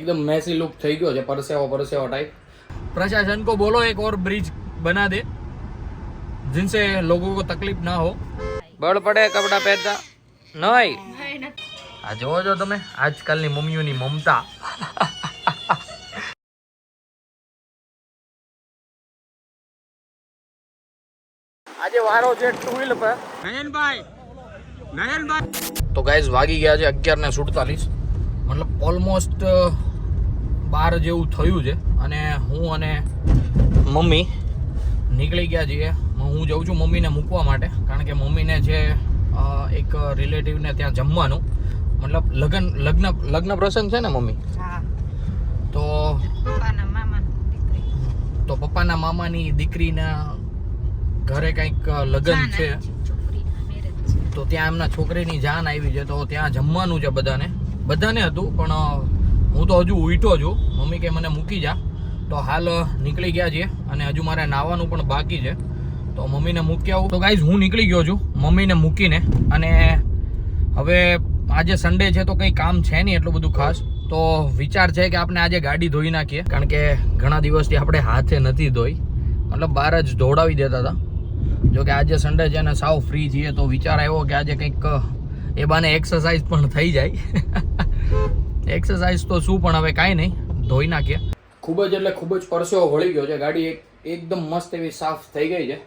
एकदम मैसी लुक થઈ ગયો છે, પરસેવો टाइप। प्रशासन को बोलो एक और ब्रिज बना दे जिनसे लोगों को तकलीफ ना हो। बળ પડે કપડા પહેરતા નહીં। આ જોવો છો તમે આજકાલની મમ્મીઓની મમતા। આજે વારો છે ટુ વ્હીલ પર નયનભાઈ। તો ગાઈઝ વાગી ગયા છે 11:47, મતલબ ઓલમોસ્ટ 12 જેવું થયું છે અને હું અને મમ્મી નીકળી ગયા છીએ। હું જાઉં છું મમ્મીને મૂકવા માટે, કારણ કે મમ્મીને છે એક રિલેટિવને ત્યાં જમવાનું, મતલબ લગ્ન પ્રસંગ છે ને મમ્મી। તો પપ્પાના મામાની દીકરીના ઘરે કંઈક લગ્ન છે, તો ત્યાં એમના છોકરીની જાન આવી છે, તો ત્યાં જમવાનું છે બધાને હતું, પણ હું તો હજુ ઉઠ્યો છું। મમ્મી કે મને મૂકી જા, તો હાલ નીકળી ગયા છીએ અને હજુ મારે નાવાનું પણ બાકી છે, તો મમ્મીને મૂકી આવું। તો ગાઈઝ હું નીકળી ગયો છું મમ્મીને મૂકીને, અને હવે આજે સન્ડે છે તો કંઈ કામ છે નહીં એટલું બધું ખાસ, તો વિચાર છે કે આપણે આજે ગાડી ધોઈ નાખીએ, કારણ કે ઘણા દિવસથી આપણે હાથે નથી ધોઈ, મતલબ બહાર જ ધોડાવી દેતા હતા। જો કે આજે સન્ડે છે ને સાવ ફ્રી છીએ, તો વિચાર આવ્યો કે આજે કંઈક એ બાને એક્સરસાઇઝ પણ થઈ જાય। એક્સરસાઇઝ તો શું, પણ હવે કાંઈ નહીં, ધોઈ નાખીએ। ખૂબ જ પરસેવો વળી ગયો છે, ગાડી એકદમ મસ્ત એવી સાફ થઈ ગઈ છે,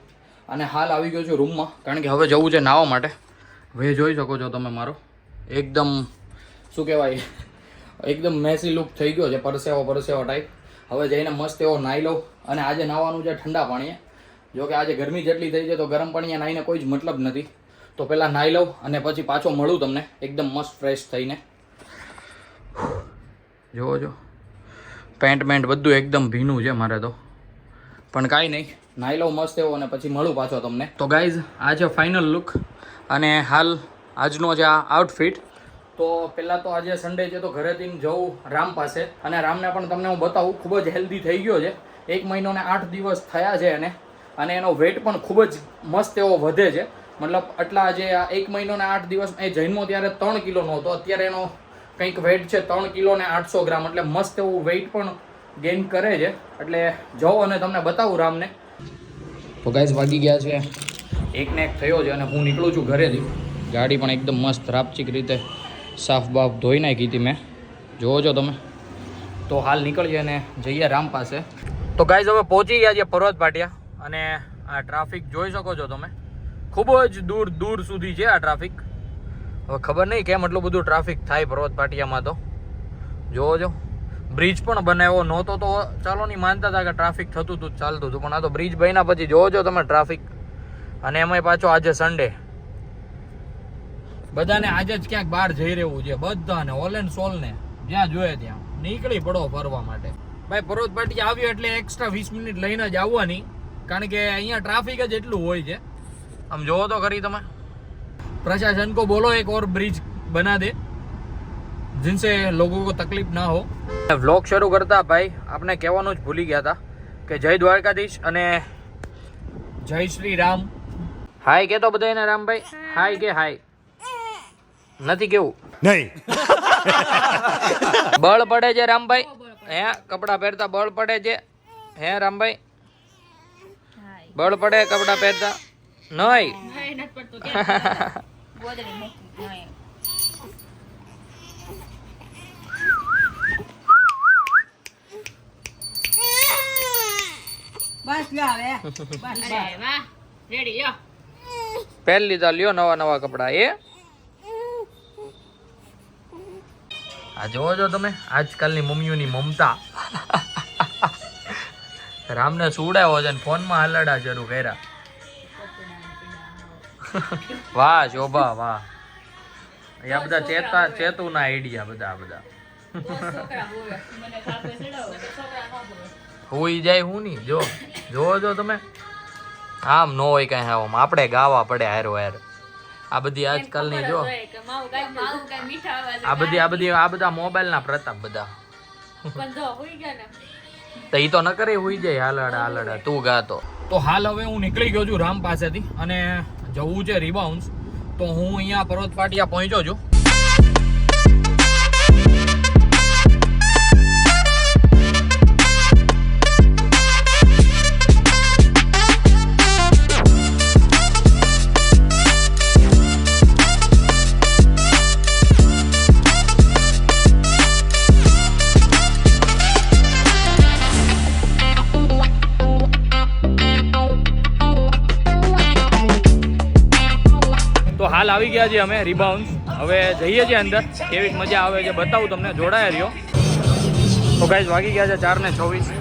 અને હાલ આવી ગયો છું રૂમમાં, કારણ કે હવે જવું છે નાહવા માટે। હવે જોઈ શકો છો તમે મારો એકદમ શું કહેવાય, એકદમ મેસી લુક થઈ ગયો છે, પરસેવો ટાઈપ। હવે જઈને મસ્ત એવો નાહી લઉં, અને આજે નાહવાનું છે ઠંડા પાણીએ। જો કે આજે ગરમી જેટલી થઈ છે તો ગરમ પાણીએ નાહીને કોઈ જ મતલબ નથી, તો પહેલાં નાહી લઉં અને પછી પાછો મળું તમને એકદમ મસ્ત ફ્રેશ થઈને। જોવો છો પેન્ટ બધું એકદમ ભીનું છે મારે તો, પણ કાંઈ નહીં, નાહી લઉં મસ્ત એવો અને પછી મળું પાછો તમને। તો ગાઈઝ આ છે ફાઇનલ લુક, અને હાલ આજનો છે આ આઉટફિટ। તો પહેલાં તો આજે સન્ડે છે તો ઘરેથી જવું રામ પાસે, અને રામને પણ તમને હું બતાવું, ખૂબ જ હેલ્ધી થઈ ગયો છે, 1 મહિનો ને 8 દિવસ થયા છે અને એનો વેટ પણ ખૂબ જ મસ્ત એવો વધે છે, મતલબ આટલા જે આ 1 મહિનો ને 8 દિવસ એ જન્મો ત્યારે 3 કિલોનો હતો, અત્યારે એનો કંઈક વેટ છે 3 કિલો ને 800 ગ્રામ, એટલે મસ્ત એવું વેઇટ પણ ગેઇન કરે છે। એટલે જાઉં અને તમને બતાવું રામને। તો ગાઈઝ વાગી ગયા છે 1 થયો છે, અને હું નીકળું છું ઘરેથી। ગાડી પણ એકદમ મસ્ત રાપચીક રીતે સાફ બાફ ધોઈ નાખી હતી મેં, જોવો છો તમે। તો હાલ નીકળીએ અને જઈએ રામ પાસે। તો ગાઈઝ હવે પહોંચી ગયા છીએ પર્વત પાટિયા, અને આ ટ્રાફિક જોઈ શકો છો તમે, ખૂબ જ દૂર સુધી છે આ ટ્રાફિક। હવે ખબર નહીં કેમ એટલું બધું ટ્રાફિક થાય પર્વત પાટિયામાં, તો જોવો છો બ્રિજ પણ બનાવ્યો નહોતો તો ચાલો નહીં માનતા હતા કે ટ્રાફિક થતું હતું ચાલતું હતું, પણ આ તો બ્રિજ બન્યા પછી જોવો છો તમે ટ્રાફિક, અને એમાંય પાછો આજે સન્ડે। બધાને આજે જ ક્યાંક બહાર જઈ રહેવું છે, બધાને ઓલ એન્ડ સોલ ને જ્યાં જોઈએ ત્યાં નીકળી પડો ફરવા માટે। ભાઈ પર્વત પાટિયા આવ્યો એટલે એક્સ્ટ્રા 20 મિનિટ લઈને જ આવવાની, કારણ કે અહીંયા ટ્રાફિક જ એટલું હોય છે। આમ જોવો તો ખરી તમે। प्रशासन को बोलो एक और ब्रिज बना दे जिनसे लोगों को तकलीफ ना हो। व्लॉग शुरू करता भाई आपने कहेવાનું જ ભૂલી ગયા હતા કે જય દ્વારકાધીશ અને જય શ્રી રામ। હાય કે તો બધાને રામભાઈ હાય કે હાય નથી કેવું નહીં। બળ પડે છે રામભાઈ, હે કપડા પહેરતા બળ પડે છે, હે રામભાઈ બળ પડે કપડા પહેરતા નહીં। પહેરી લીધા, લ્યો નવા કપડા। એ આ જોવો છો તમે આજકાલની મમ્મીઓની મમતા। રામને સુવડાવ્યો છે ને ફોનમાં હલડા શરૂ કર્યા। વાહ શોભા વાહ, આ બધા ચેતુના આઈડિયા બધા હોઈ જાય હું નહીં। જોવો છો તમે આમ ન હોય કઈ, આમ આપણે ગાવા પડે હારો હાર। આ બધી આજકાલની જો આ બધા મોબાઈલ ના પ્રતાપ બધા, તો ઈ તો ન કરે હોઈ જાય હાલડા તું ગાતો। તો હાલ હવે હું નીકળી ગયો છું રામ પાસેથી, અને જવું છે રિબાઉન્સ। તો હું અહીંયા પર્વત પાટિયા પહોંચ્યો છું। હાલ આવી ગયા છીએ અમે રિબાઉન્સ. હવે જઈએ છીએ અંદર, કેવી મજા આવે છે બતાવું તમને, જોડાયા રહ્યો. તો ગાઈઝ વાગી ગયા છે 4:26.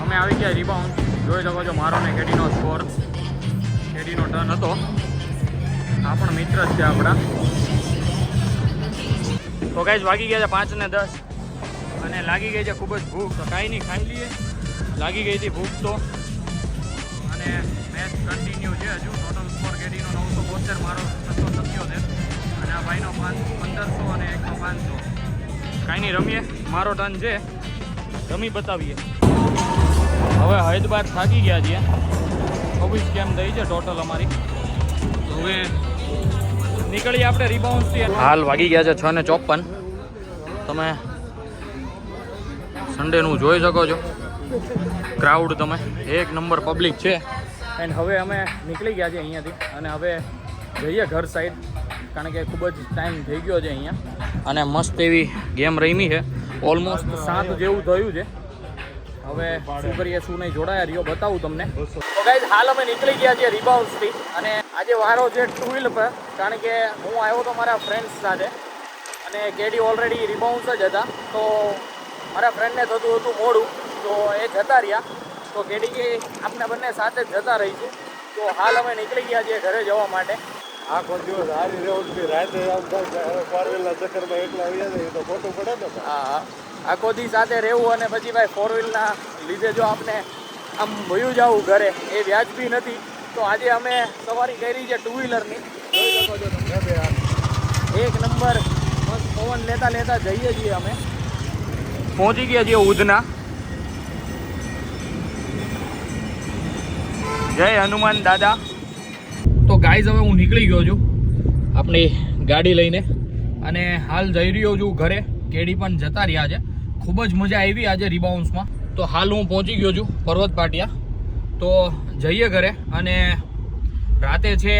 અમે આવી ગયા રિબાઉન્સ. જોઈ શકો છો મારો ને કેડીનો સ્કોર. કેડીનો ટર્ન હતો. આ પણ મિત્ર જ છે આપણા. તો ગાઈઝ વાગી ગયા છે 5:10 અને લાગી ગઈ છે ખૂબ જ ભૂખ. તો કાંઈ નહીં, ખાઈ લઈએ. લાગી ગઈ હતી ભૂખ તો. અને મેચ કન્ટિન્યુ છે હજુ. ટોટલ સ્કોર કેડીનો 972, મારો 677 અને આ ભાઈનો 1500 અને એકનો 500. કાંઈ નહીં, રમીએ. મારો ટર્ન છે, રમી બતાવીએ. હવે હૈદરાબાદ થાકી ગયા છીએ. 26 ગેમ થઈ છે ટોટલ અમારી. હવે નીકળીએ આપણે રિબાઉન્ડથી. હાલ વાગી ગયા છે 6:54. તમે સન્ડેનું જોઈ શકો છો. ક્રાઉડ તમે એક નંબર પબ્લિક છે. એન્ડ હવે અમે નીકળી ગયા છીએ અહીંયાથી અને હવે જઈએ ઘર સાઈડ, કારણ કે ખૂબ જ ટાઈમ થઈ ગયો છે અહીંયા. અને મસ્ત એવી ગેમ રમી છે. ઓલમોસ્ટ 7 જેવું થયું છે. હવે શું કરીએ શું નહીં, જોડાયા રહ્યો, બતાવું તમને. તો ગાઈઝ હાલ અમે નીકળી ગયા છીએ રિબાઉન્ડથી અને આજે વારો છે 2 વ્હીલ પર, કારણ કે હું આવ્યો તો મારા ફ્રેન્ડ્સ સાથે અને કેડી ઓલરેડી રિબાઉન્ડ જ હતા. તો મારા ફ્રેન્ડને થતું હતું મોડું, તો એ જતા રહ્યા. તો કેડી કે આપણે બંને સાથે જ જતા રહીશું. તો હાલ અમે નીકળી ગયા છીએ ઘરે જવા માટે. આખો દિવસ હારી રહેવું છે, રાતે આમ ફોર વ્હીલના ચક્કરમાં એકલા આવી જાય તો ખોટું પડે ને. હા, આખો દી સાથે રહેવું અને પછી ભાઈ 4 વ્હીલના લીધે જો આપણે આમ ભયું જવું ઘરે, એ વ્યાજબી નથી. તો આજે અમે સવારી કરી છે 2 વ્હીલરની. જોઈ શકો છો તમે. એક નંબર મસ્ત પવન લેતા લેતા જઈએ છીએ અમે. પહોંચી ગયા છીએ ઉધના. જય હનુમાન દાદા. તો ગાઈઝ હવે હું નીકળી ગયો છું આપણી ગાડી લઈને અને હાલ જઈ રહ્યો છું ઘરે. કેડી પણ જતા રહ્યા છે. ખૂબ જ મજા આવી આજે રિબાઉન્સમાં. તો હાલ હું પહોંચી ગયો છું પર્વત પાટિયા. તો જઈએ ઘરે અને રાતે છે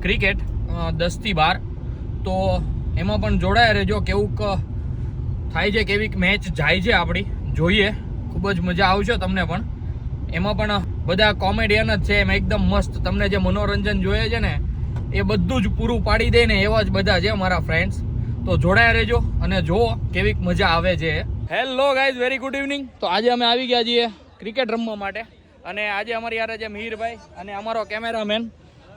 ક્રિકેટ 10 થી 12. તો એમાં પણ જોડાયા રહેજો. કેવુંક થાય છે, કેવીક મેચ જાય છે આપણી, જોઈએ. ખૂબ જ મજા આવશે તમને પણ. એમાં પણ બધા કોમેડિયન જ છે. એમ એકદમ મસ્ત તમને જે મનોરંજન જોઈએ છે ને એ બધું જ પૂરું પાડી દે ને એવા જ બધા છે મારા ફ્રેન્ડ્સ. તો જોડાયા રહેજો અને જુઓ કેવીક મજા આવે છે. Hello guys, very good evening. તો આજે અમે આવી ગયા છીએ ક્રિકેટ રમવા માટે અને આજે અમારી યારે છે મિહિરભાઈ અને અમારો કેમેરામેન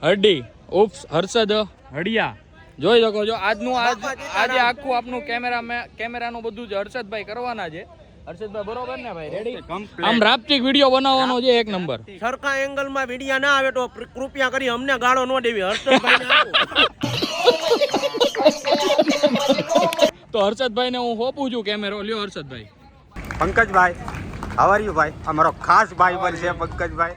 હર્ષદ હડિયા. જોઈ શકો છો આજે આખું આપનું કેમેરાનું બધું જ હર્ષદભાઈ કરવાના છે. હર્ષદભાઈ બરોબર ને ભાઈ? રેડી? આમ રાપચીક વિડીયો બનાવવાનો છે એક નંબર. સરખા એંગલમાં વિડીયો ના આવે તો કૃપયા કરી અમને ગાળો ન દેવી. તો હર્ષદભાઈને હું હોપું છું કેમેરો. લ્યો Harshadbhai. Pankajbhai, how are you ભાઈ? અમારો ખાસ ભાઈ પણ છે પંકજભાઈ.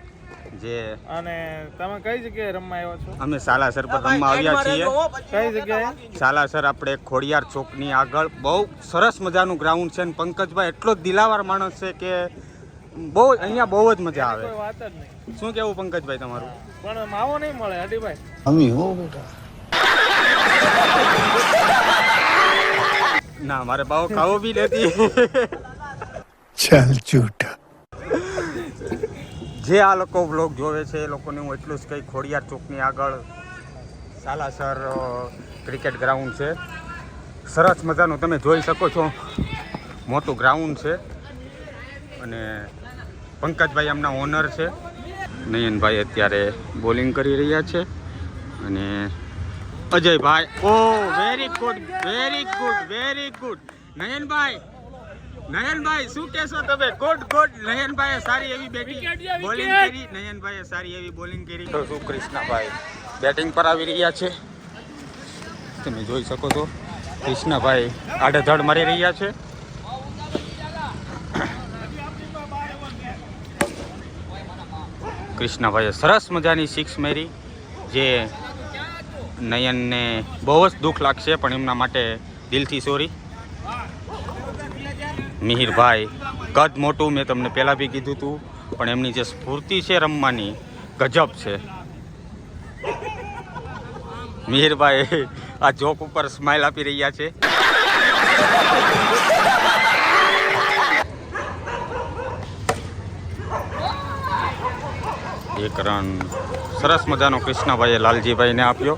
જે અને તમે કઈ જગ્યાએ રમવા આવ્યા છો? અમે સાલાસર પર રમવા આવ્યા છીએ. કઈ જગ્યાએ? સાલાસર આપણે ખોડિયાર ચોકની આગળ બહુ સરસ મજાનું ગ્રાઉન્ડ છે. અને પંકજભાઈ એટલો જ દિલાવાર માણસ છે કે બહુ અહીંયા બહુ જ મજા આવે. કોઈ વાત જ નહીં. શું કેવું પંકજભાઈ તમારું? પણ માવો નહીં મળે હડીભાઈ. અમી હો બેટા. ના, મારે ભાવ ખાવો બી નથી. ચાલ ઝૂઠા. જે આ લોકો વ્લોગ જોવે છે એ લોકોને હું એટલું જ કંઈ, ખોડિયાર ચોકની આગળ સાલાસર ક્રિકેટ ગ્રાઉન્ડ છે. સરસ મજાનું તમે જોઈ શકો છો, મોટું ગ્રાઉન્ડ છે. અને પંકજભાઈ એમના ઓનર છે. નયનભાઈ અત્યારે બોલિંગ કરી રહ્યા છે અને અજયભાઈ, oh very good, very good, very good. નયનભાઈ શું કહેશો તમે? Good good. નયનભાઈએ સારી એવી બોલિંગ કરી. નયનભાઈએ સારી એવી બોલિંગ કરી. તો શું કૃષ્ણભાઈ બેટિંગ પર આવી રહ્યા છે. તમે જોઈ શકો છો કૃષ્ણભાઈ આડેધડ મારી રહ્યા છે. કૃષ્ણભાઈએ સરસ મજાની 6 મારી, જે નયનને બહુ જ દુઃખ લાગશે પણ એમના માટે દિલથી સોરી. મિહિરભાઈ કદ મોટું, મેં તમને પહેલાં બી કીધું હતું, પણ એમની જે સ્ફૂર્તિ છે રમવાની ગજબ છે. મિહિરભાઈ આ જોક ઉપર સ્માઇલ આપી રહ્યા છે. એક રન સરસ મજાનો કૃષ્ણભાઈએ લાલજીભાઈને આપ્યો.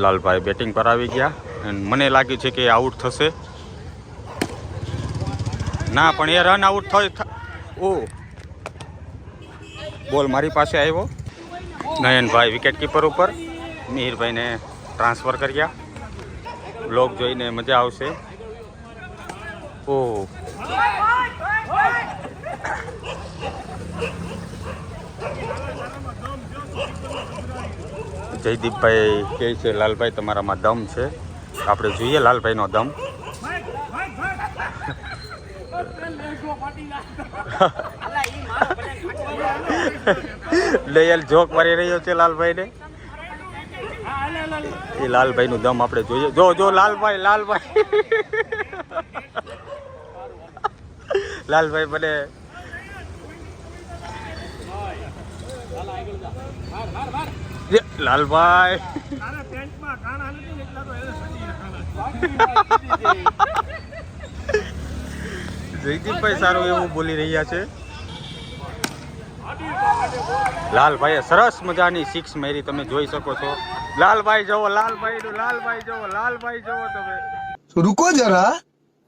લાલભાઈ બેટિંગ પર આવી ગયા અને મને લાગ્યું છે કે આઉટ થશે. ના, પણ એ રન આઉટ ઓ બોલ મારી પાસે આવ્યો. નયનભાઈ વિકેટ કીપર ઉપર, મિહિરભાઈને ટ્રાન્સફર કર્યા. બ્લોગ જોઈને મજા આવશે. ઓ જયદીપભાઈ કહે છે લાલભાઈ તમારામાં દમ છે. આપણે જોઈએ લાલભાઈનો દમ. લયલ જોક મારી રહ્યો છે લાલભાઈને. એ લાલભાઈનું દમ આપણે જોઈએ. જો લાલભાઈ લાલભાઈ મને લાલભાઈ જયદીપભાઈ સારું એવું બોલી રહ્યા છે. લાલભાઈએ સરસ મજાની સિક્સ મારી, તમે જોઈ શકો છો. લાલભાઈ જુઓ, લાલભાઈ જુઓ તમે. रुको जरा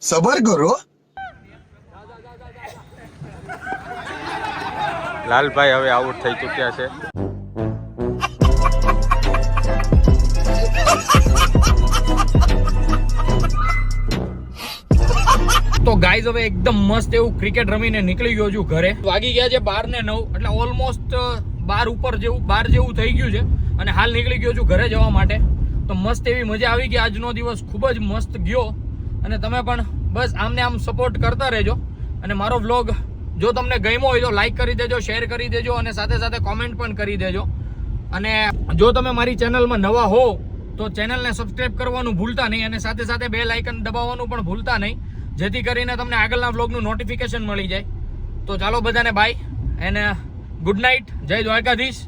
सबर करो. લાલભાઈ હવે આઉટ થઈ ચૂક્યા છે. તો ગાઈઝ હવે એકદમ મસ્ત એવું ક્રિકેટ રમીને નીકળી ગયો છું ઘરે. વાગી ગયા છે 12:09, એટલે ઓલમોસ્ટ 12 જેવું થઈ ગયું છે અને હાલ નીકળી ગયો છું ઘરે જવા માટે. તો મસ્ત એવી મજા આવી ગઈ. આજનો દિવસ ખૂબ જ મસ્ત ગયો અને તમે પણ બસ આમને આમ સપોર્ટ કરતા રહેજો. અને મારો વ્લોગ જો તમને ગમ્યો હોય તો લાઈક કરી દેજો, શેર કરી દેજો અને સાથે સાથે કોમેન્ટ પણ કરી દેજો. અને જો તમે મારી ચેનલમાં નવા હો તો ચેનલને સબસ્ક્રાઈબ કરવાનું ભૂલતા નહીં અને સાથે સાથે બેલ આઇકન દબાવવાનું પણ ભૂલતા નહીં, જેથી કરીને તમને આગળના વ્લોગનું નોટિફિકેશન મળી જાય. તો ચાલો બધાને બાય એન્ડ ગુડ નાઇટ. જય દ્વારકાધીશ.